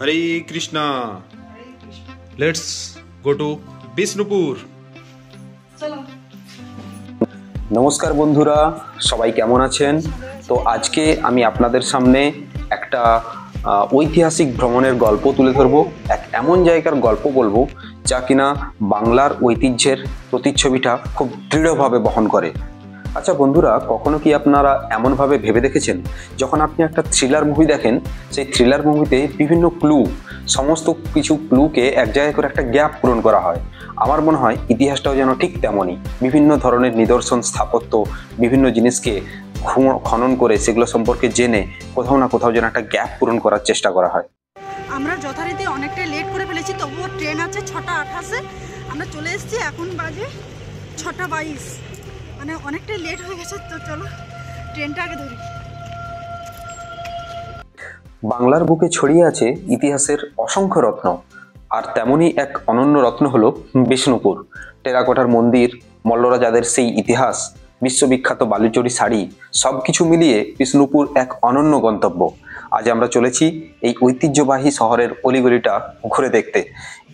Hare Krishna. Let's go to Bishnupur. নমস্কার বন্ধুরা, সবাই কেমন আছেন? তো আজকে আমি আপনাদের সামনে একটা ঐতিহাসিক ভ্রমণের গল্প তুলে ধরবো। এক এমন জায়গার গল্প বলবো যা কিনা বাংলার ঐতিহ্যের প্রতিচ্ছবিটা খুব দৃঢ়ভাবে বহন করে। আচ্ছা বন্ধুরা, কখনো কি আপনারা এমনভাবে ভেবে দেখেছেন, যখন আপনি একটা থ্রিলার মুভি দেখেন, সেই থ্রিলার মুভিতে বিভিন্ন সমস্ত কিছু ক্লুকে এক জায়গায় করে একটা গ্যাপ পূরণ করা হয়। আমার মনে হয় ইতিহাসটাও যেন ঠিক তেমনই, বিভিন্ন ধরনের নিদর্শন, স্থাপত্য, বিভিন্ন জিনিসকে খনন করে সেগুলো সম্পর্কে জেনে কোথাও না কোথাও যেন একটা গ্যাপ পূরণ করার চেষ্টা করা হয়। আমরা যথারীতি অনেকটাই লেট করে ফেলেছি, তবুও ট্রেন আছে 6:28-এ। আমরা চলে এসেছি, এখন বাজে 6:22, মানে অনেকটাই লেট হয়ে গেছে। তো চলো ট্রেনটা আগে ধরি। বাংলার বুকে ছড়িয়ে আছে ইতিহাসের অসংখ্য রত্ন, আর তেমনই এক অনন্য রত্ন হলো বিষ্ণুপুর। টেরাকোটার মন্দির, মল্লরাজাদের সেই ইতিহাস, বিশ্ববিখ্যাত বালুচরী শাড়ি, সবকিছু মিলিয়ে বিষ্ণুপুর এক অনন্য গন্তব্য। আজ আমরা চলেছি এই ঐতিহ্যবাহী শহরের অলিগলিটা ঘুরে দেখতে,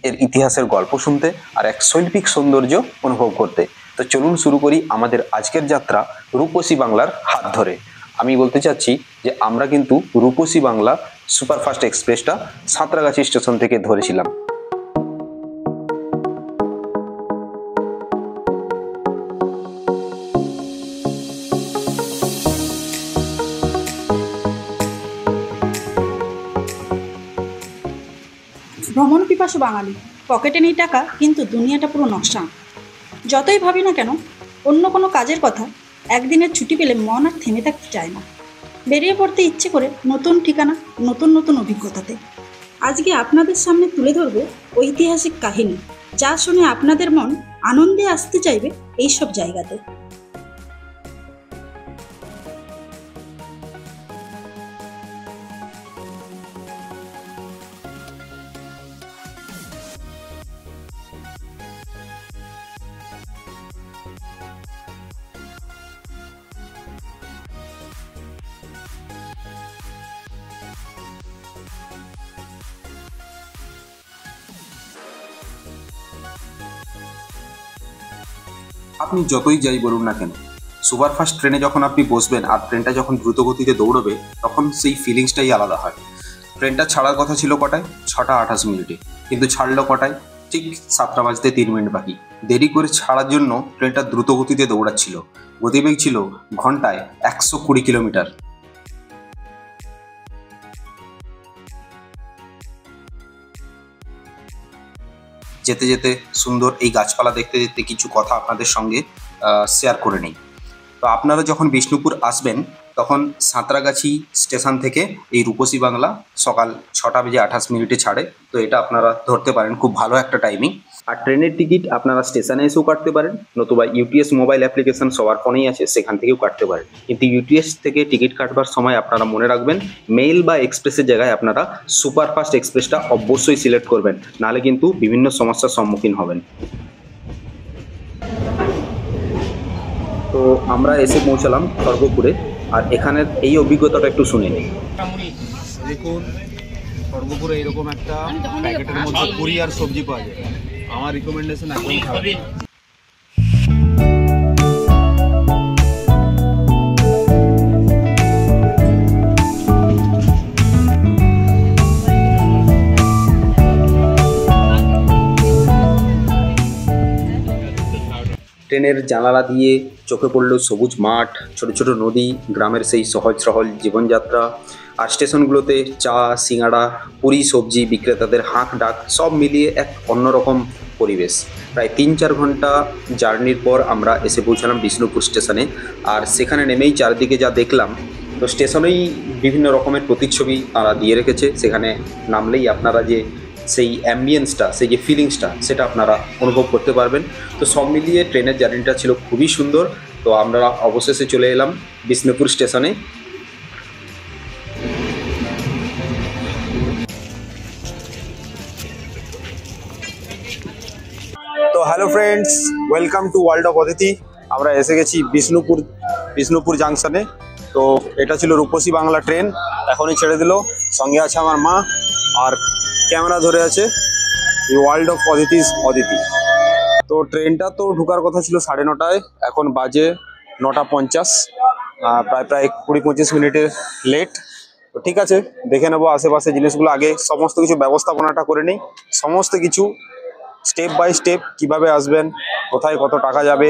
এর ইতিহাসের গল্প শুনতে আর এক শৈল্পিক সৌন্দর্য অনুভব করতে। তো চলুন শুরু করি আমাদের আজকের যাত্রা রূপসী বাংলার হাত ধরে। আমি বলতে চাচ্ছি যে আমরা কিন্তু রূপসী বাংলা সুপারফাস্ট এক্সপ্রেসটা সাঁতরাগাছি স্টেশন থেকে ধরেছিলাম। ভ্রমণ পিপাসু বাঙালি, পকেটে নেই টাকা, কিন্তু দুনিয়াটা পুরো নকশা। যতই ভাবি না কেন অন্য কোনো কাজের কথা, একদিনের ছুটি পেলে মন আর থেমে থাকতে চায় না। বেরিয়ে পড়তে ইচ্ছে করে নতুন ঠিকানা, নতুন নতুন অভিজ্ঞতাতে। আজকে আপনাদের সামনে তুলে ধরবো ঐতিহাসিক কাহিনী, যা শুনে আপনাদের মন আনন্দে আসতে চাইবে এইসব জায়গাতে। আপনি যতই যাই বলুন না কেন, সুপারফাস্ট ট্রেনে যখন আপনি বসবেন আর ট্রেনটা যখন দ্রুত গতিতে দৌড়বে, তখন সেই ফিলিংসটাই আলাদা হয়। ট্রেনটা ছাড়ার কথা ছিল কটায়? 6:28, কিন্তু ছাড়লো কটায়? ঠিক 7:03 বাকি। দেরি করে ছাড়ার জন্য ট্রেনটা দ্রুত গতিতে দৌড়াচ্ছিল। গতিবেগ ছিল ঘন্টায় 120 কিলোমিটার। যেতে যেতে সুন্দর এই গাছপালা দেখতে দেখতে কিছু কথা আপনাদের সঙ্গে শেয়ার করে নিই। তো আপনারা যখন বিষ্ণুপুর আসবেন, তখন সাঁতরাগাছি স্টেশন থেকে এই রূপসী বাংলা সকাল 6:28 ছাড়ে। তো এটা আপনারা ধরতে পারেন, খুব ভালো একটা টাইমিং। আর ট্রেনের টিকিট আপনারা স্টেশনে এসেও কাটতে পারেন, নতুবা ইউটিএস মোবাইল অ্যাপ্লিকেশন সবার ফোনেই আছে, সেখান থেকেও কাটতে পারেন। কিন্তু ইউটিএস থেকে টিকিট কাটবার সময় আপনারা মনে রাখবেন, মেল বা এক্সপ্রেসের জায়গায় আপনারা সুপারফাস্ট এক্সপ্রেসটা অবশ্যই সিলেক্ট করবেন, নাহলে কিন্তু বিভিন্ন সমস্যার সম্মুখীন হবেন। তো আমরা এসে পৌঁছালাম খড়গপুরে, আর এখানের এই অভিজ্ঞতাটা একটু শুনে নিই। দেখুন, খড়গপুরে এরকম একটা প্যাকেটের মধ্যে পুরি আর সবজি পাওয়া যায়। আমার রিকমেন্ডেশন একদম খারাপ। ট্রেনের জানালা দিয়ে চোখে পড়ল সবুজ মাঠ, ছোট ছোট নদী, গ্রামের সেই সহজ সরল জীবনযাত্রা। আর স্টেশনগুলোতে চা, সিঙ্গাড়া, পুরি, সবজি বিক্রেতাদের হাঁক ডাক, সব মিলিয়ে এক অন্যরকম পরিবেশ। প্রায় 3-4 ঘন্টা জার্নির পর আমরা এসে পৌঁছালাম বিষ্ণুপুর স্টেশনে। আর সেখানে নেমেই চারদিকে যা দেখলাম, তো স্টেশনেই বিভিন্ন রকমের প্রতিচ্ছবি তারা দিয়ে রেখেছে। সেখানে নামলেই আপনারা যে সেই অ্যাম্বিয়েন্সটা, সেই যে ফিলিংসটা, সেটা আপনারা অনুভব করতে পারবেন। তো সব মিলিয়ে ট্রেনের জার্নিটা ছিল খুবই সুন্দর। তো আমরা অবশেষে চলে এলাম বিষ্ণুপুর স্টেশনে। তো hello friends, welcome to world of Aditi. আমরা এসে গেছি বিষ্ণুপুর জাংশনে। তো এটা ছিল রূপসী বাংলা ট্রেন, এখনই ছেড়ে দিল। সঙ্গে আছে আমার মা, আর ক্যামেরা ধরে আছে ওয়ার্ল্ড অফ অদিতিস অদিতি। তো ট্রেনটা তো ঢোকার কথা ছিল 9:30, এখন বাজে 9:50, প্রায় 20-25 মিনিটের লেট। তো ঠিক আছে, দেখে নেবো আশেপাশে জিনিসগুলো, আগে সমস্ত কিছু ব্যবস্থাপনাটা করে নিই। সমস্ত কিছু স্টেপ বাই স্টেপ, কিভাবে আসবেন, কোথায় কত টাকা যাবে,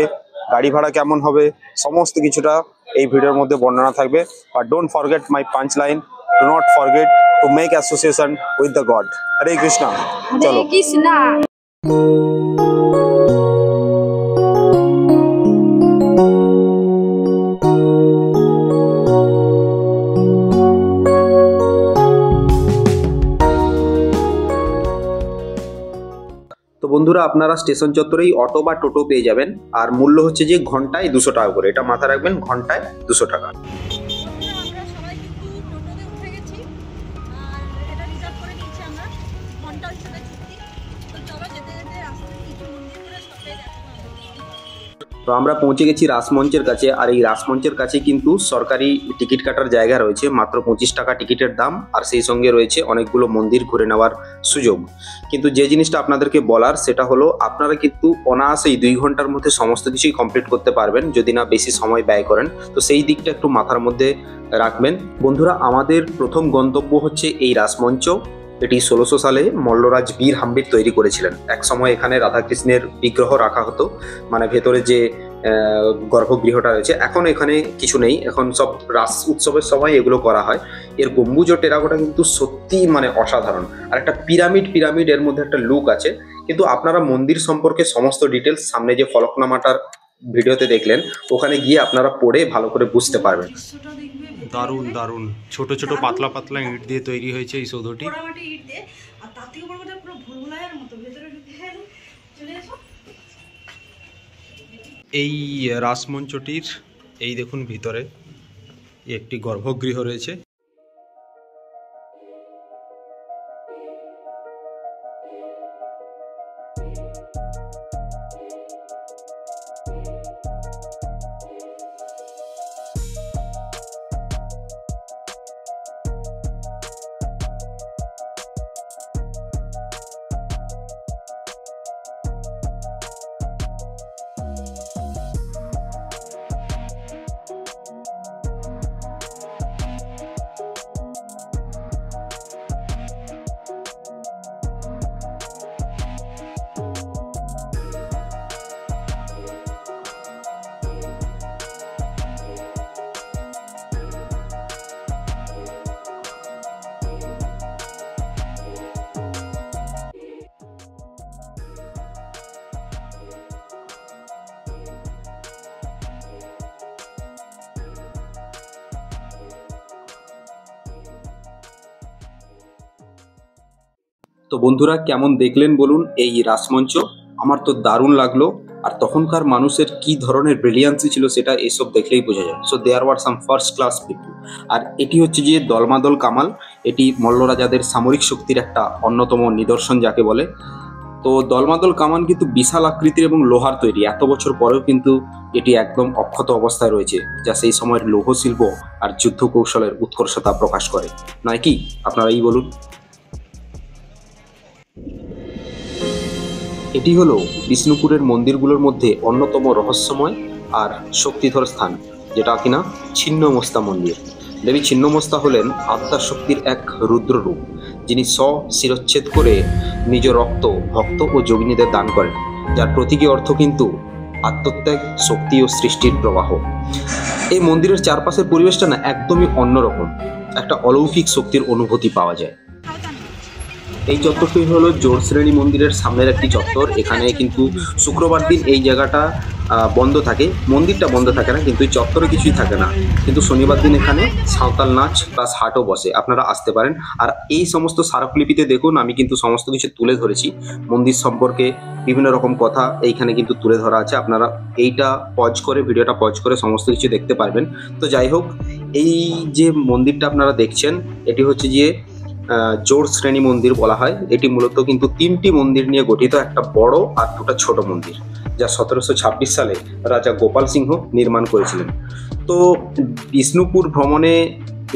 গাড়ি ভাড়া কেমন হবে, সমস্ত কিছুটা এই ভিডিওর মধ্যে বর্ণনা থাকবে। আর don't forget my punch line, do not forget to make association with the God. Hare Krishna. চলো। তো বন্ধুরা, আপনারা স্টেশন চত্বরেই অটো বা টোটো পেয়ে যাবেন, আর মূল্য হচ্ছে যে ঘন্টায় 200 টাকা করে। এটা মাথায় রাখবেন, ঘন্টায় 200 টাকা। আমরা সবাই কিন্তু টোটোতে উঠে গেছি আর এটা রিজার্ভ করে নিচ্ছি আমরা, ঘন্টা হিসেবে চুক্তি। তো চলো যেতে যেতে রাস্তায় কিছু মন্দির করে সবাই দেখো। তো আমরা পৌঁছে গেছি রাসমঞ্চের কাছে, আর এই রাসমঞ্চের কাছে কিন্তু সরকারি টিকিট কাটার জায়গা রয়েছে, মাত্র 25 টাকা টিকিটের দাম, আর সেই সঙ্গে রয়েছে অনেকগুলো মন্দির ঘুরে নেওয়ার সুযোগ। কিন্তু যে জিনিসটা আপনাদেরকে বলার সেটা হলো, আপনারা কিন্তু অনায়াসেই 2 ঘন্টার মধ্যে সমস্ত কিছুই কমপ্লিট করতে পারবেন যদি না বেশি সময় ব্যয় করেন। তো সেই দিকটা একটু মাথার মধ্যে রাখবেন। বন্ধুরা, আমাদের প্রথম গন্তব্য হচ্ছে এই রাসমঞ্চ। এটি 1600 সালে মল্লরাজ বীর হাম্বির তৈরি করেছিলেন। এক সময় এখানে রাধাকৃষ্ণের বিগ্রহ রাখা হতো, মানে ভেতরে যে গর্ভগৃহটা রয়েছে। এখন এখানে কিছু নেই, এখন সব রাস উৎসবের সময় এগুলো করা হয়। এর গম্বুজ ও টেরাকোটা কিন্তু সত্যি মানে অসাধারণ, আর একটা পিরামিড এর মধ্যে একটা লুক আছে। কিন্তু আপনারা মন্দির সম্পর্কে সমস্ত ডিটেলস সামনে যে ফলকনামাটার ভিডিওতে দেখলেন, ওখানে গিয়ে আপনারা পড়ে ভালো করে বুঝতে পারবেন। দারুণ দারুণ, ছোট ছোট পাতলা পাতলা ইট দিয়ে তৈরি হয়েছে এই সৌধটি। পোড়ামাটি ইট দিয়ে, আর তার থেকে বড় কথা পুরো ভুলভুলাইয়ার মতো ভেতরে ঢুকে চলে এসো। এই রাসমঞ্চটির এই দেখুন ভিতরে একটি গর্ভগৃহ রয়েছে। তো বন্ধুরা, কেমন দেখলেন বলুন এই রাসমঞ্চ? আমার তো দারুণ লাগলো। আর তখনকার মানুষের কি ধরনের ব্রিলিয়ান্সি ছিল সেটা এসব দেখলেই বোঝা যায়। So there were some first class people. আর এটি হচ্ছে যে দলমাদল কামাল, এটি মল্লরাজাদের সামরিক শক্তির একটা অন্যতম নিদর্শন যাকে বলে। তো দলমাদল কামান কিন্তু বিশাল আকৃতির এবং লোহার তৈরি, এত বছর পরেও কিন্তু এটি একদম অক্ষত অবস্থায় রয়েছে, যা সেই সময়ের লৌহ শিল্প আর যুদ্ধ কৌশলের উৎকর্ষতা প্রকাশ করে, নয় কি? আপনারাই বলুন। এটি হলো বিষ্ণুপুরের মন্দিরগুলোর মধ্যে অন্যতম রহস্যময় আর শক্তিধর স্থান, যেটা কিনা ছিন্নমস্তা মন্দির। দেবী ছিন্নমস্তা হলেন আত্মার শক্তির এক রুদ্র রূপ, যিনি শিরচ্ছেদ করে নিজ রক্ত ভক্ত ও যোগিনীদের দান করেন, যার প্রতীকী অর্থ কিন্তু আত্মত্যাগ, শক্তি ও সৃষ্টির প্রবাহ। এই মন্দিরের চারপাশের পরিবেশটা না একদমই অন্যরকম, একটা অলৌকিক শক্তির অনুভূতি পাওয়া যায়। এই চত্বরটি হলো জোড়শ্রেণী মন্দিরের সামনের একটি চত্বর। এখানে কিন্তু শুক্রবার দিন এই জায়গাটা বন্ধ থাকে, মন্দিরটা বন্ধ থাকে না, কিন্তু এই চত্বরে কিছুই থাকে না। কিন্তু শনিবার দিন এখানে সাঁওতাল নাচ প্লাস হাটও বসে, আপনারা আসতে পারেন। আর এই সমস্ত স্মারকলিপিতে দেখুন, আমি কিন্তু সমস্ত কিছু তুলে ধরেছি, মন্দির সম্পর্কে বিভিন্ন রকম কথা এইখানে কিন্তু তুলে ধরা আছে। আপনারা এইটা পজ করে, ভিডিওটা পজ করে সমস্ত কিছু দেখতে পারবেন। তো যাই হোক, এই যে মন্দিরটা আপনারা দেখছেন, এটি হচ্ছে যে জোড় শ্রেণী মন্দির বলা হয়। এটি মূলত কিন্তু 3টি মন্দির নিয়ে গঠিত, একটা বড় আর 2টা ছোট মন্দির, যা 1726 সালে রাজা গোপাল সিংহ নির্মাণ করেছিলেন। তো বিষ্ণুপুর ভ্রমণে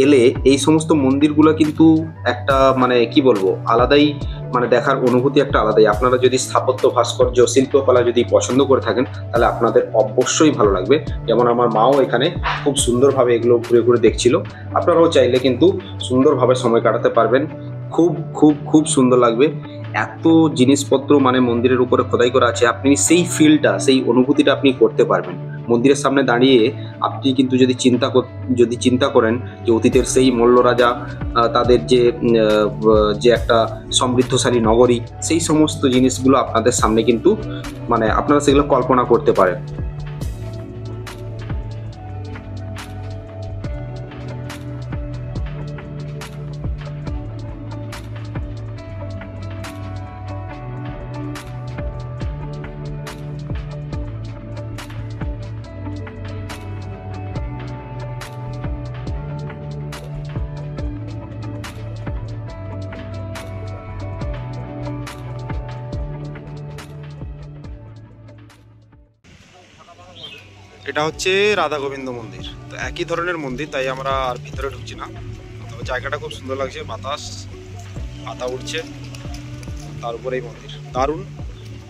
এলে এই সমস্ত মন্দিরগুলো কিন্তু একটা মানে কি বলবো আলাদাই, মানে দেখার অনুভূতি একটা আলাদাই। আপনারা যদি স্থাপত্য, ভাস্কর্য, শিল্পকলা যদি পছন্দ করে থাকেন তাহলে আপনাদের অবশ্যই ভালো লাগবে। যেমন আমার মাও এখানে খুব সুন্দরভাবে এগুলো ঘুরে ঘুরে দেখছিল। আপনারাও চাইলে কিন্তু সুন্দরভাবে সময় কাটাতে পারবেন। খুব খুব খুব সুন্দর লাগবে। এত জিনিসপত্র মানে মন্দিরের উপরে খোদাই করা আছে, আপনি সেই ফিলটা, সেই অনুভূতিটা আপনি করতে পারবেন। মন্দিরের সামনে দাঁড়িয়ে আপনি কিন্তু যদি চিন্তা করেন যে অতীতের সেই মল্ল রাজা, তাদের যে একটা সমৃদ্ধশালী নগরী, সেই সমস্ত জিনিসগুলো আপনাদের সামনে কিন্তু মানে আপনারা সেগুলো কল্পনা করতে পারেন। এটা হচ্ছে রাধা গোবিন্দ মন্দির। তো একই ধরনের মন্দির, তাই আমরা আর ভিতরে ঢুকছি না। তবে জায়গাটা খুব সুন্দর লাগছে, বাতাস, পাতা উঠছে, তার উপরেই মন্দির দারুণ।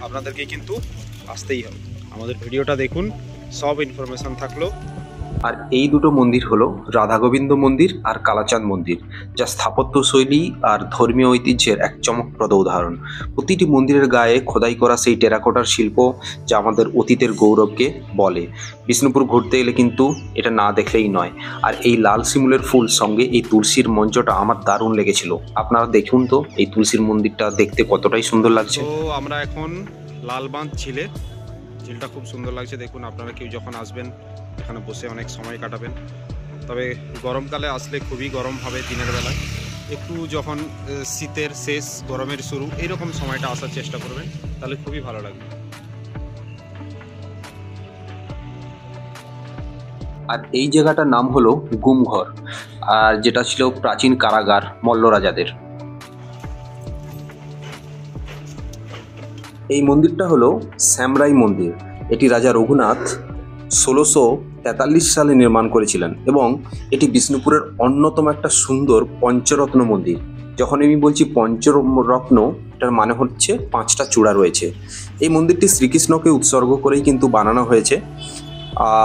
আপনাদেরকে কিন্তু আসতেই হবে। আমাদের ভিডিওটা দেখুন, সব ইনফরমেশন থাকলো। আর এই দুটো মন্দির হলো রাধা গোবিন্দ মন্দির আর কালাচাঁদ মন্দির, যা স্থাপত্য শৈলী আর ধর্মীয় ঐতিহ্যের এক চমকপ্রদ উদাহরণ। প্রতিটি মন্দিরের গায়ে খোদাই করা সেই টেরাকোটার শিল্প, যা আমাদের অতীতের গৌরবকে বলে। বিষ্ণুপুর ঘুরতে এলে কিন্তু এটা না দেখলেই নয়। আর এই লাল শিমুলের ফুল সঙ্গে এই তুলসীর মঞ্চটা আমার দারুণ লেগেছিল। আপনারা দেখুন তো এই তুলসীর মন্দিরটা দেখতে কতটাই সুন্দর লাগছে। তো আমরা এখন লালবাঁধ ঝিলটা খুব সুন্দর লাগছে। দেখুন, আপনারা কেউ যখন আসবেন এখানে বসে অনেক সময় কাটাবেন। তবে গরমকালে আসলে খুবই গরম হবে দিনের বেলায়। একটু যখন শীতের শেষ, গরমের শুরু, এইরকম সময়টা আসার চেষ্টা করবেন, তাহলে খুবই ভালো লাগবে। আর এই জায়গাটার নাম হলো গুমঘর, আর যেটা ছিল প্রাচীন কারাগার মল্ল রাজাদের। এই মন্দিরটা হলো শ্যামরাই মন্দির। এটি রাজা রঘুনাথ 1643 সালে নির্মাণ করেছিলেন এবং এটি বিষ্ণুপুরের অন্যতম একটা সুন্দর পঞ্চরত্ন মন্দির। যখন আমি বলছি পঞ্চরত্ন, এটার মানে হচ্ছে 5টা চূড়া রয়েছে। এই মন্দিরটি শ্রীকৃষ্ণকে উৎসর্গ করেই কিন্তু বানানো হয়েছে।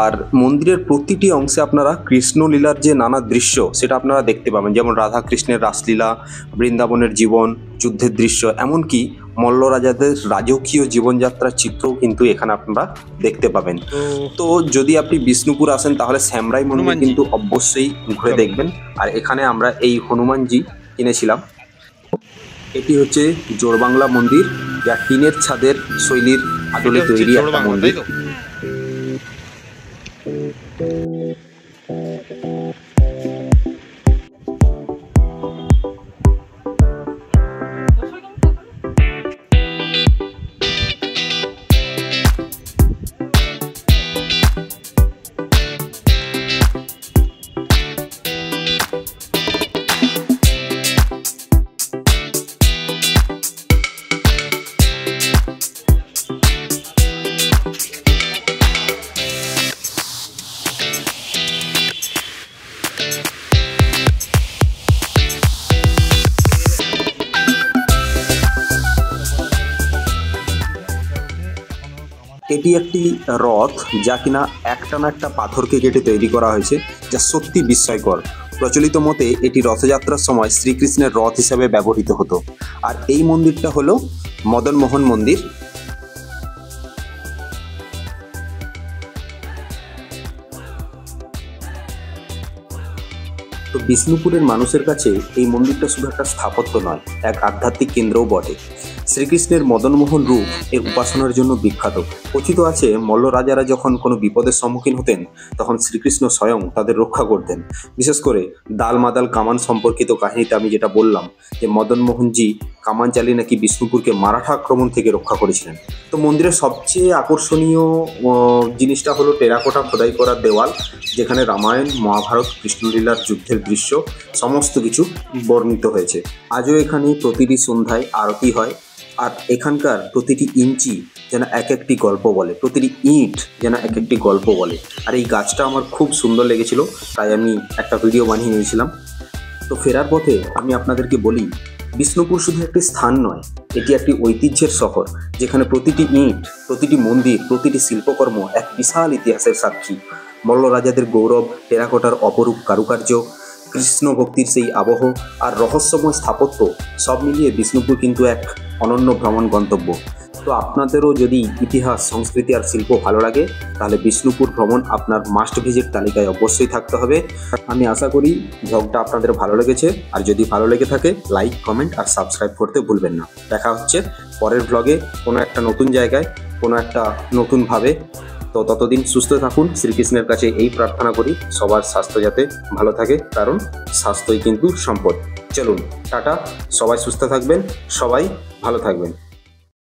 আর মন্দিরের প্রতিটি অংশে আপনারা কৃষ্ণলীলার যে নানা দৃশ্য সেটা আপনারা দেখতে পাবেন, যেমন রাধা কৃষ্ণের রাসলীলা, বৃন্দাবনের জীবন, যুদ্ধের দৃশ্য, এমনকি মল্ল রাজাদের রাজকীয় জীবনযাত্রার চিত্রও কিন্তু এখানে আপনারা দেখতে পাবেন। তো যদি আপনি বিষ্ণুপুর আসেন তাহলে শ্যামরাই মন্দির কিন্তু অবশ্যই ঘুরে দেখবেন। আর এখানে আমরা এই হনুমানজি কিনেছিলাম। এটি হচ্ছে জোড়বাংলা মন্দির, যা টিনের ছাদের শৈলীর আদলে তৈরি একটা মন্দির। এটি একটি রথ, যা কিনা একটানা একটা পাথরকে কেটে তৈরি করা হয়েছে, যা সত্যি বিস্ময়কর। প্রচলিত মতে এটি রথযাত্রার সময় শ্রীকৃষ্ণের রথ হিসেবে ব্যবহৃত হতো। আর এই মন্দিরটা হলো মদন মোহন মন্দির। তো বিষ্ণুপুরের মানুষের কাছে এই মন্দিরটা শুধু একটা স্থাপত্য নয়, এক আধ্যাত্মিক কেন্দ্রও বটে। শ্রীকৃষ্ণের মদনমোহন রূপ এর উপাসনার জন্য বিখ্যাত। কথিত আছে মল্ল রাজারা যখন কোনো বিপদের সম্মুখীন হতেন তখন শ্রীকৃষ্ণ স্বয়ং তাদের রক্ষা করতেন। বিশেষ করে দালমাদাল কামান সম্পর্কিত কাহিনীতে আমি যেটা বললাম যে মদনমোহনজি কামান চালিয়ে নাকি বিষ্ণুপুরকে মারাঠা আক্রমণ থেকে রক্ষা করেছিলেন। তো মন্দিরের সবচেয়ে আকর্ষণীয় জিনিসটা হলো টেরাকোটা খোদাই করা দেওয়াল, যেখানে রামায়ণ, মহাভারত, কৃষ্ণলীলার যুদ্ধের দৃশ্য সমস্ত কিছু বর্ণিত হয়েছে। আজও এখানে প্রতিটি সন্ধ্যায় আরতি হয়। আর এখানকার প্রতিটি ইঞ্চি যেন এক একটি গল্প বলে, প্রতিটি ইঁট যেন এক একটি গল্প বলে। আর এই গাছটা আমার খুব সুন্দর লেগেছিল, তাই আমি একটা ভিডিও বানিয়ে নিয়েছিলাম। তো ফেরার পথে আমি আপনাদেরকে বলি, বিষ্ণুপুর শুধু একটি স্থান নয়, এটি একটি ঐতিহ্যের শহর, যেখানে প্রতিটি ইঁট, প্রতিটি মন্দির, প্রতিটি শিল্পকর্ম এক বিশাল ইতিহাসের সাক্ষী। মল্ল রাজাদের গৌরব, টেরাকোটার অপরূপ কারুকার্য, কৃষ্ণ ভক্তির সেই আবহ আর রহস্যময় স্থাপত্য, সব মিলিয়ে বিষ্ণুপুর কিন্তু এক অনন্য ভ্রমণ গন্তব্য। তো আপনাদেরও যদি ইতিহাস, সংস্কৃতি আর শিল্প ভালো লাগে, তাহলে বিষ্ণুপুর ভ্রমণ আপনার মাস্ট ভিজিট তালিকায় অবশ্যই থাকতে হবে। আমি আশা করি ব্লগটা আপনাদের ভালো লেগেছে, আর যদি ভালো লেগে থাকে লাইক, কমেন্ট আর সাবস্ক্রাইব করতে ভুলবেন না। দেখা হচ্ছে পরের ব্লগে কোনো একটা নতুন জায়গায়, কোনো একটা নতুনভাবে। তো ততদিন সুস্থ থাকুন। শ্রীকৃষ্ণের কাছে এই প্রার্থনা করি সবার স্বাস্থ্য যাতে ভালো থাকে, কারণ স্বাস্থ্যই কিন্তু সম্পদ। চলুন টাটা, সবাই সুস্থ থাকবেন, সবাই ভালো থাকবেন।